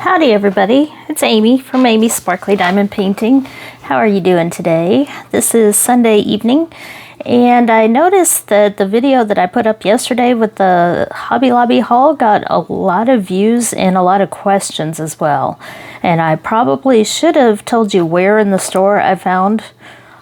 Howdy everybody, it's Amy from Amy's Sparkly Diamond Painting. How are you doing today? This is Sunday evening, and I noticed that the video that I put up yesterday with the Hobby Lobby haul got a lot of views and a lot of questions as well. And I probably should have told you where in the store I found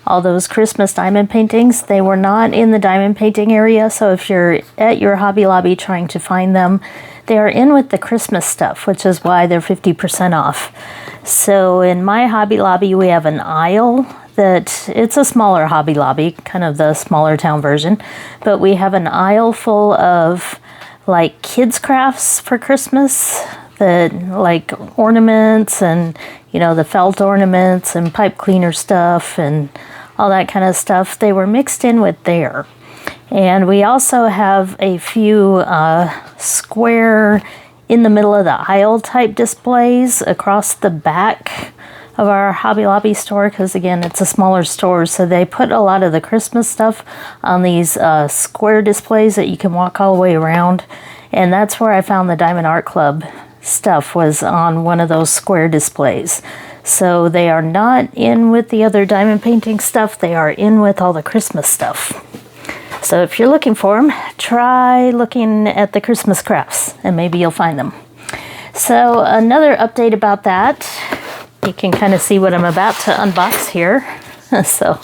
all those Christmas diamond paintings. They were not in the diamond painting area, so if you're at your Hobby Lobby trying to find them, they are in with the Christmas stuff, which is why they're 50% off. So in my Hobby Lobby, we have an aisle that, it's a smaller Hobby Lobby, kind of the smaller town version, but we have an aisle full of like kids crafts for Christmas, that like ornaments and, you know, the felt ornaments and pipe cleaner stuff and all that kind of stuff. They were mixed in with there. And we also have a few square in the middle of the aisle type displays across the back of our Hobby Lobby store, because again, it's a smaller store, so they put a lot of the Christmas stuff on these square displays that you can walk all the way around. And that's where I found the Diamond Art Club stuff, was on one of those square displays. So they are not in with the other diamond painting stuff, they are in with all the Christmas stuff. So if you're looking for them, try looking at the Christmas crafts and maybe you'll find them. So another update about that, you can kind of see what I'm about to unbox here. So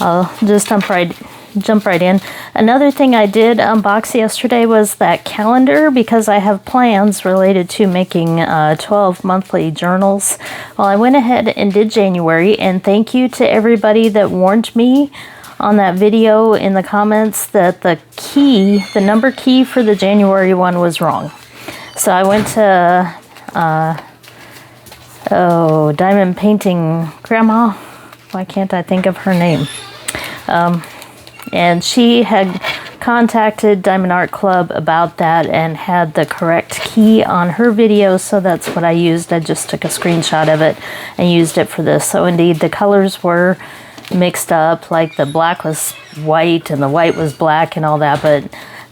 I'll just jump right in. Another thing I did unbox yesterday was that calendar, because I have plans related to making 12 monthly journals. Well, I went ahead and did January, and thank you to everybody that warned me on that video in the comments that the number key for the January one was wrong. So I went to Diamond Painting Grandma, why can't I think of her name? And she had contacted Diamond Art Club about that and had the correct key on her video, so that's what I used. I just took a screenshot of it and used it for this. So indeed, the colors were mixed up, like the black was white and the white was black and all that, but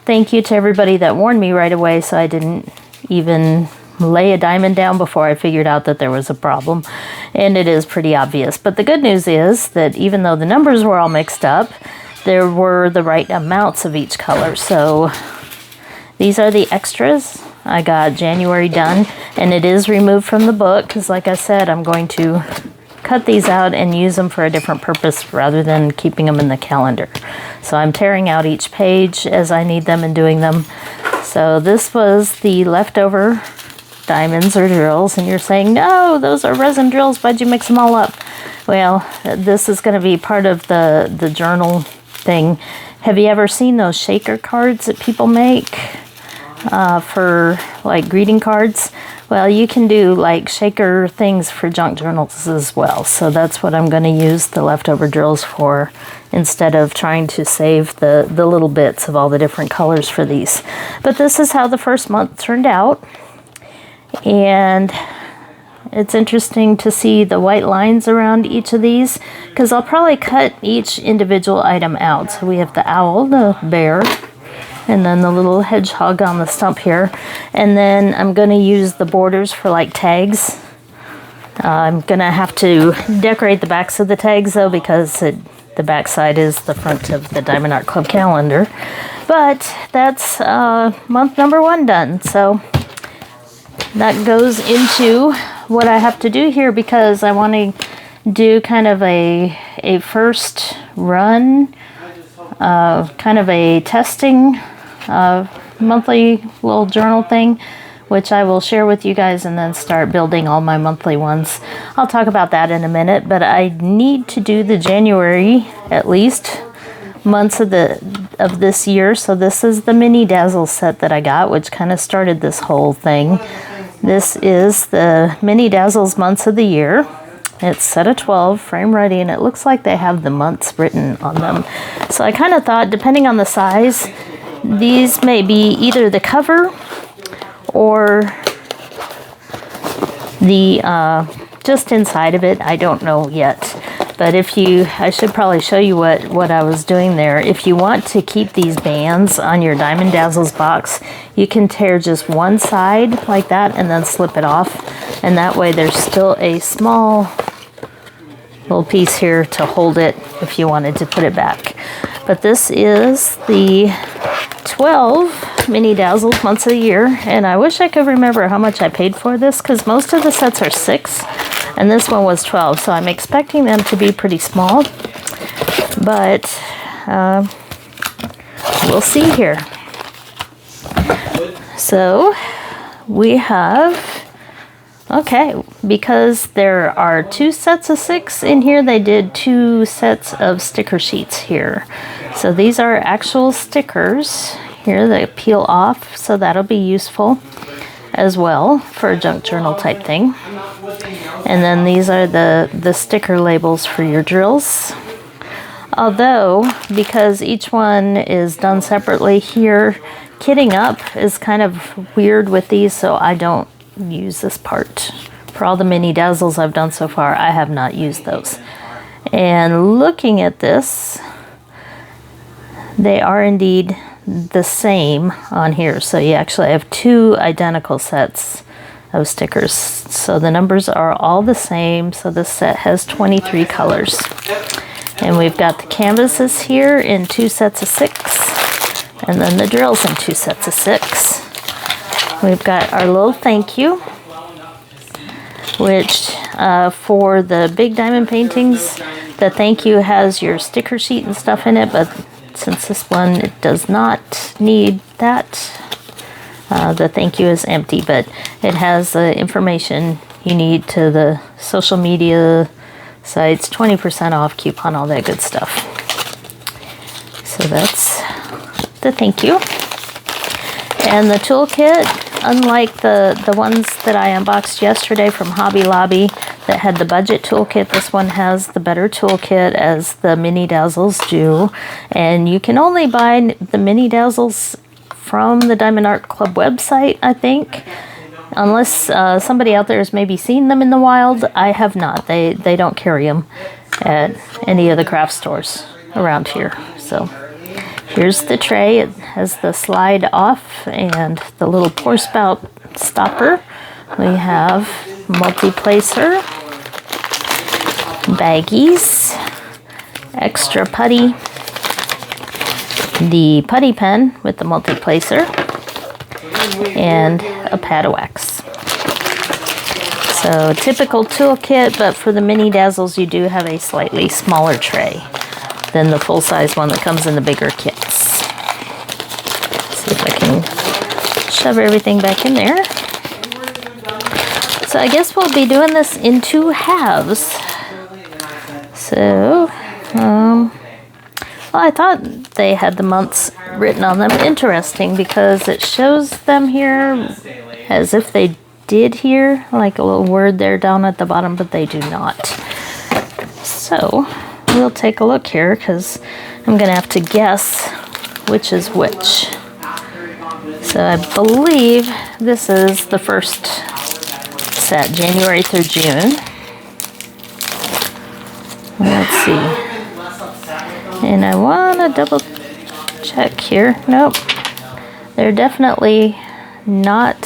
thank you to everybody that warned me right away, so I didn't even lay a diamond down before I figured out that there was a problem. And it is pretty obvious. But the good news is that even though the numbers were all mixed up, there were the right amounts of each color. So these are the extras. I got January done, and it is removed from the book because, like I said, I'm going to cut these out and use them for a different purpose rather than keeping them in the calendar. So I'm tearing out each page as I need them and doing them. So this was the leftover diamonds or drills, and you're saying, no, those are resin drills, why'd you mix them all up? Well, this is going to be part of the journal thing. Have you ever seen those shaker cards that people make for like greeting cards? Well, you can do like shaker things for junk journals as well. So that's what I'm going to use the leftover drills for, instead of trying to save the little bits of all the different colors for these. But this is how the first month turned out. And it's interesting to see the white lines around each of these, because I'll probably cut each individual item out. So we have the owl, the bear, and then the little hedgehog on the stump here. And then I'm going to use the borders for like tags. I'm going to have to decorate the backs of the tags though, because the back side is the front of the Diamond Art Club calendar. But that's month number 1 done. So that goes into what I have to do here, because I want to do kind of a first run, kind of a testing monthly little journal thing, which I will share with you guys, and then start building all my monthly ones. I'll talk about that in a minute, but I need to do the January at least months of this year. So this is the mini Dazzles set that I got, which kind of started this whole thing. This is the mini Dazzles months of the year. It's set of 12, frame ready, and it looks like they have the months written on them. So I kind of thought, depending on the size, these may be either the cover or the just inside of it. I don't know yet. But I should probably show you what I was doing there. If you want to keep these bands on your Diamond Dazzles box, you can tear just one side like that and then slip it off. And that way there's still a small little piece here to hold it if you wanted to put it back. But this is the 12 mini Dazzles months of the year, and I wish I could remember how much I paid for this, because most of the sets are 6 and this one was 12, so I'm expecting them to be pretty small, but we'll see here. So we have, okay, because there are 2 sets of 6 in here, they did 2 sets of sticker sheets here. So these are actual stickers here that peel off, so that'll be useful as well for a junk journal type thing. And then these are the sticker labels for your drills. Although, because each one is done separately here, kitting up is kind of weird with these, so I don't use this part. For all the mini Dazzles I've done so far, I have not used those. And looking at this, they are indeed the same on here. So you actually have 2 identical sets of stickers. So the numbers are all the same. So this set has 23 colors. And we've got the canvases here in 2 sets of 6. And then the drills in 2 sets of 6. We've got our little thank you, which for the big diamond paintings, the thank you has your sticker sheet and stuff in it, but since this one, it does not need that. The thank you is empty, but it has the information you need to the social media sites, 20% off coupon, all that good stuff. So that's the thank you. And the toolkit, unlike the ones that I unboxed yesterday from Hobby Lobby that had the budget toolkit, this one has the better toolkit as the mini Dazzles do. And you can only buy the mini Dazzles from the Diamond Art Club website, I think. Unless somebody out there has maybe seen them in the wild. I have not. They don't carry them at any of the craft stores around here. So here's the tray. It has the slide off and the little pour spout stopper. We have multi-placer, baggies, extra putty, the putty pen with the multi-placer, and a pad of wax. So typical toolkit, but for the mini Dazzles you do have a slightly smaller tray than the full-size one that comes in the bigger kits. Let's see if I can shove everything back in there. So I guess we'll be doing this in 2 halves. So, well, I thought they had the months written on them. Interesting, because it shows them here as if they did here, like a little word there down at the bottom, but they do not. So we'll take a look here, because I'm going to have to guess which is which. So I believe this is the first set, January through June. Let's see. And I want to double check here. Nope. They're definitely not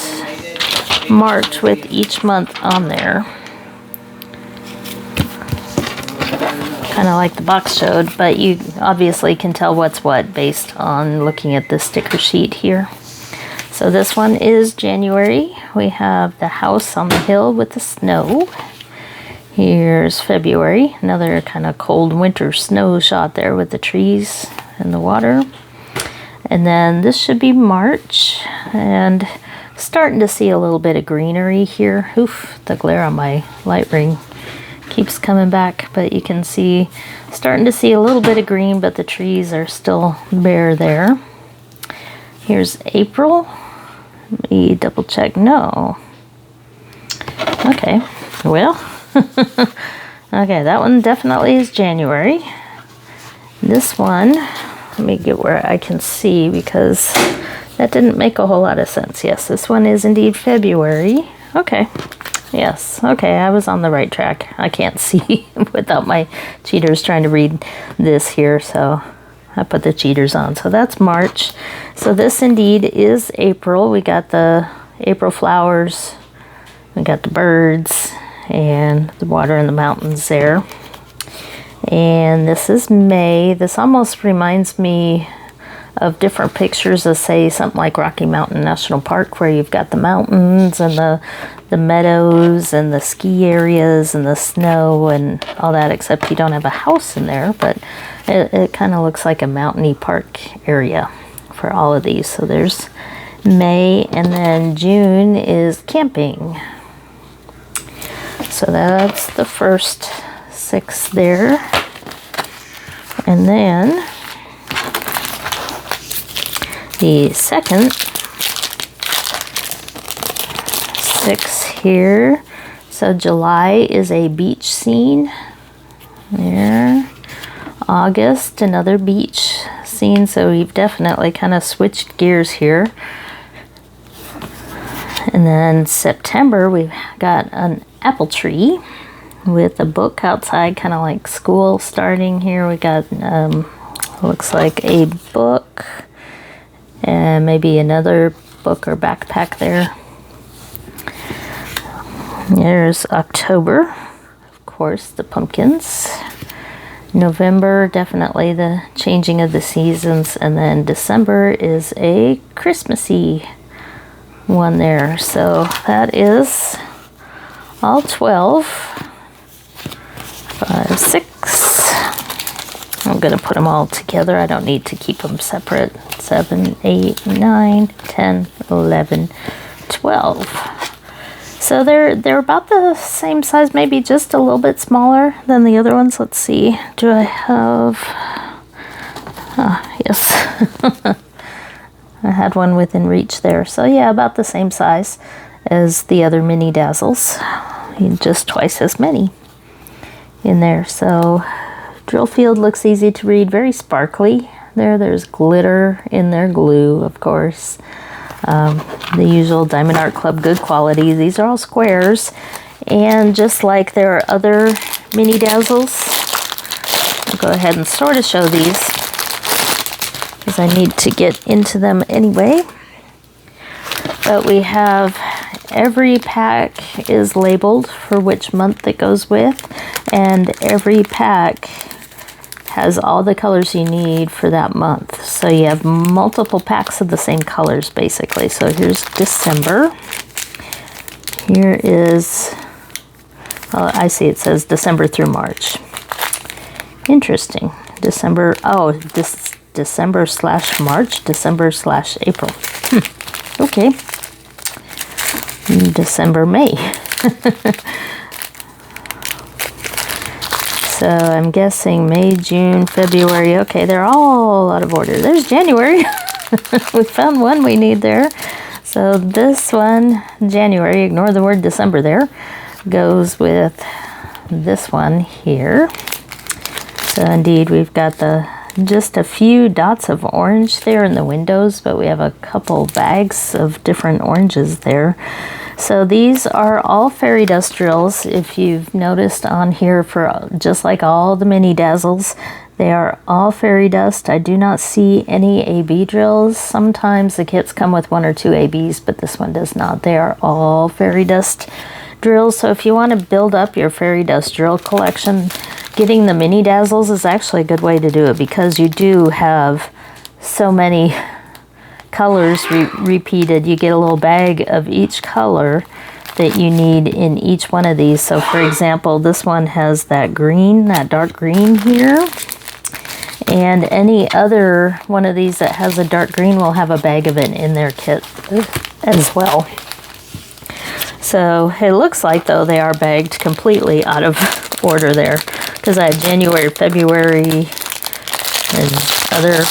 marked with each month on there. Kind of like the box showed, but you obviously can tell what's what based on looking at the sticker sheet here. So this one is January. We have the house on the hill with the snow. Here's February, another kind of cold winter snow shot there with the trees and the water. And then this should be March, and starting to see a little bit of greenery here. Oof, the glare on my light ring keeps coming back, but you can see, starting to see a little bit of green, but the trees are still bare there. Here's April. Let me double check. No. Okay, well, okay, that one definitely is January. This one, let me get where I can see, because that didn't make a whole lot of sense. Yes, this one is indeed February. Okay. Yes. Okay, I was on the right track. I can't see without my cheaters trying to read this here, so I put the cheaters on. So that's March. So this indeed is April. We got the April flowers We got the birds and the water in the mountains there. And this is May. This almost reminds me of different pictures of, say, something like Rocky Mountain National Park, where you've got the mountains and the meadows and the ski areas and the snow and all that, except you don't have a house in there, but it kind of looks like a mountainy park area for all of these. So there's May, and then June is camping. So that's the first 6 there. And then the second 6 here. So July is a beach scene there. August, another beach scene. So we've definitely kind of switched gears here. And then September, we've got an apple tree with a book outside, kind of like school starting here. We got, looks like a book and maybe another book or backpack there. There's October, of course, the pumpkins. November, definitely the changing of the seasons. And then December is a Christmassy one there. So that is all 12. 5, 6. I'm going to put them all together. I don't need to keep them separate. 7, 8, 9, 10, 11, 12. So they're about the same size, maybe just a little bit smaller than the other ones. Let's see. Do I have... yes. I had one within reach there. So yeah, about the same size as the other mini Dazzles. Just twice as many in there. So drill field looks easy to read, very sparkly. There's glitter in their glue, of course. The usual Diamond Art Club good quality. These are all squares, and just like there are other mini Dazzles, I'll go ahead and sort of show these because I need to get into them anyway. But we have every pack is labeled for which month it goes with, and every pack has all the colors you need for that month. So you have multiple packs of the same colors, basically. So here's December. Here is, oh, I see it says December through March. Interesting. December, oh, this December/March, December/April. Okay. December, May. So I'm guessing May, June, February. Okay, they're all out of order. There's January. We found one we need there. So this one, January, ignore the word December there, goes with this one here. So indeed, we've got just a few dots of orange there in the windows, but we have a couple bags of different oranges there. So these are all fairy dust drills. If you've noticed on here, for just like all the mini Dazzles, they are all fairy dust. I do not see any AB drills. Sometimes the kits come with 1 or 2 ABs, but this one does not. They are all fairy dust drills. So if you want to build up your fairy dust drill collection, getting the mini Dazzles is actually a good way to do it, because you do have so many colors repeated. You get a little bag of each color that you need in each one of these. So for example, this one has that green, that dark green here, and any other one of these that has a dark green will have a bag of it in their kit as well. So it looks like, though, they are bagged completely out of order there, because I had January, February, and other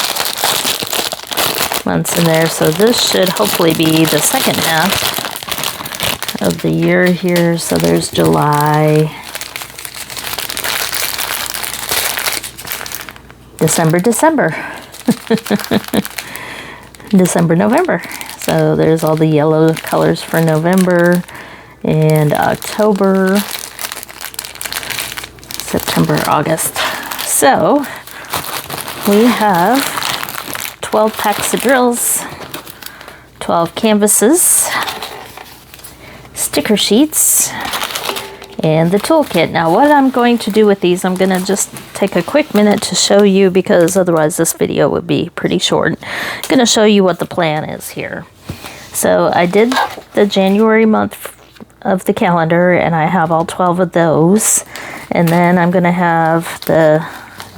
months in there. So this should hopefully be the second half of the year here. So there's July, December, December, November. So there's all the yellow colors for November and October, September, August. So we have 12 packs of drills, 12 canvases, sticker sheets and the toolkit. Now what I'm going to do with these, I'm going to just take a quick minute to show you, because otherwise this video would be pretty short. I'm going to show you what the plan is here. So I did the January month of the calendar, and I have all 12 of those. And then I'm going to have the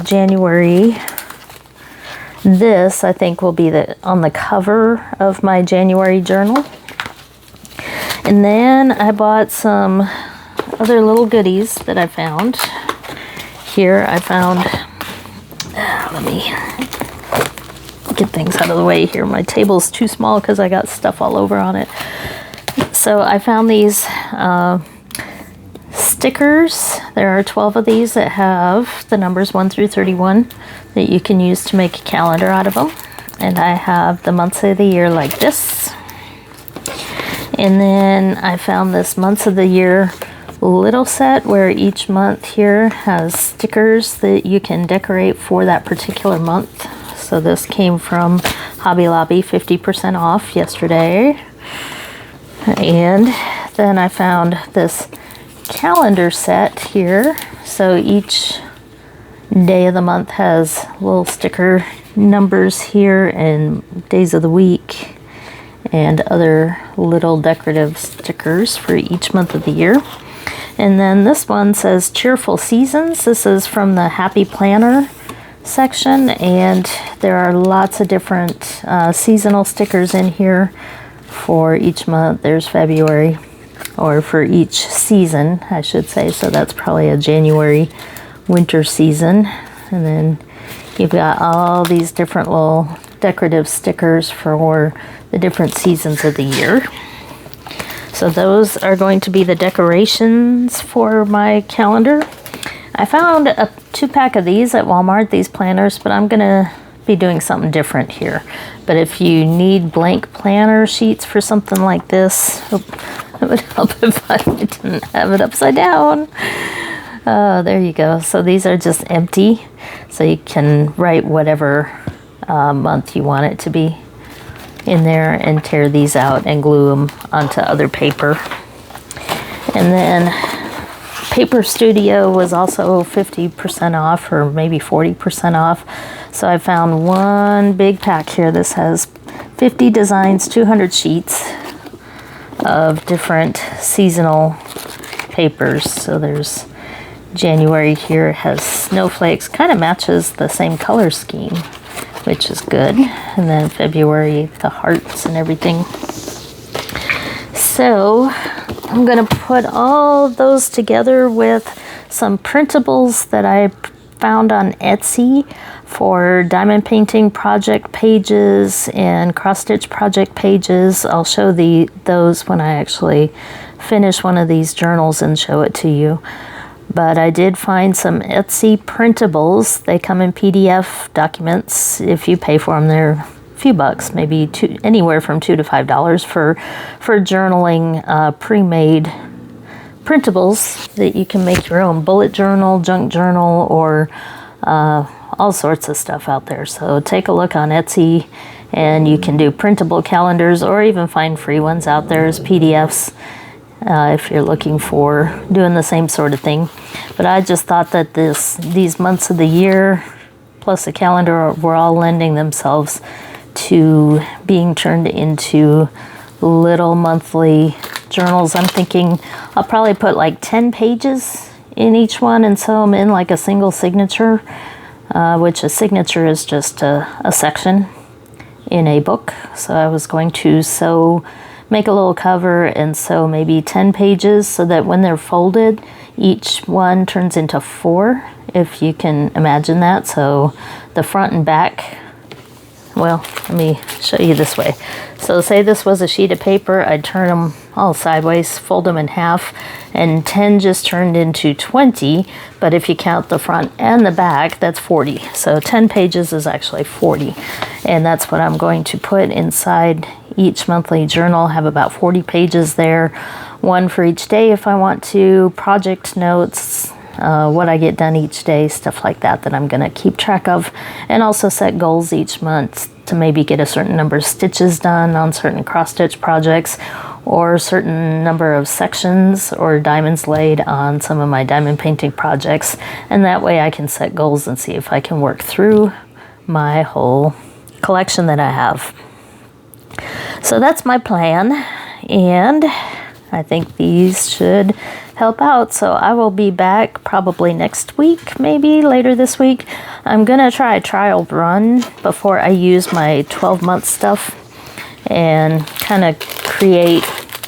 January. This, I think, will be on the cover of my January journal. And then I bought some other little goodies that I found. Here I found, let me get things out of the way here. My table's too small because I got stuff all over on it. So I found these stickers. There are 12 of these that have the numbers 1 through 31 that you can use to make a calendar out of them. And I have the months of the year like this. And then I found this months of the year little set where each month here has stickers that you can decorate for that particular month. So this came from Hobby Lobby, 50% off yesterday. And then I found this calendar set here. So each day of the month has little sticker numbers here and days of the week and other little decorative stickers for each month of the year. And then this one says Cheerful Seasons. This is from the Happy Planner section, and there are lots of different seasonal stickers in here for each month. There's February, or for each season, I should say. So that's probably a January winter season. And then you've got all these different little decorative stickers for the different seasons of the year. So those are going to be the decorations for my calendar. I found a 2-pack of these at Walmart, these planners, but I'm gonna be doing something different here. But if you need blank planner sheets for something like this, it would help if I didn't have it upside down. There you go. So these are just empty, so you can write whatever month you want it to be in there and tear these out and glue them onto other paper. And then Paper Studio was also 50% off, or maybe 40% off. So I found one big pack here. This has 50 designs, 200 sheets of different seasonal papers. So there's January here, it has snowflakes, kind of matches the same color scheme, which is good. And then February, the hearts and everything. So I'm going to put all of those together with some printables that I found on Etsy for diamond painting project pages and cross-stitch project pages. I'll show those when I actually finish one of these journals and show it to you. But I did find some Etsy printables. They come in PDF documents. If you pay for them, they're a few bucks, maybe anywhere from $2 to $5 for journaling pre-made printables that you can make your own bullet journal, junk journal, or all sorts of stuff out there. So take a look on Etsy, and you can do printable calendars or even find free ones out there as PDFs. If you're looking for doing the same sort of thing. But I just thought that these months of the year plus the calendar were all lending themselves to being turned into little monthly journals. I'm thinking I'll probably put like 10 pages in each one and sew them in like a single signature, which a signature is just a section in a book. So I was going to make a little cover and sew maybe 10 pages so that when they're folded, each one turns into 4, if you can imagine that. So the front and back, well, let me show you this way. So say this was a sheet of paper, I'd turn them all sideways, fold them in half, and 10 just turned into 20, but if you count the front and the back, that's 40. So 10 pages is actually 40, and that's what I'm going to put inside each monthly journal. Have about 40 pages there, one for each day if I want to, project notes, what I get done each day, stuff like that I'm going to keep track of, and also set goals each month to maybe get a certain number of stitches done on certain cross-stitch projects, or a certain number of sections or diamonds laid on some of my diamond painting projects, and that way I can set goals and see if I can work through my whole collection that I have. So that's my plan, and I think these should help out. So I will be back probably next week, maybe later this week. I'm gonna try a trial run before I use my 12-month stuff and kind of create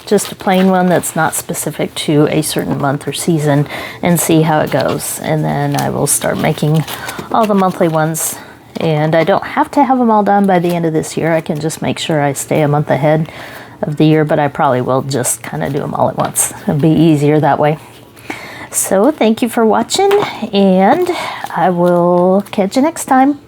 just a plain one that's not specific to a certain month or season and see how it goes. And then I will start making all the monthly ones. And I don't have to have them all done by the end of this year. I can just make sure I stay a month ahead of the year, but I probably will just kind of do them all at once. It'll be easier that way. So thank you for watching, and I will catch you next time.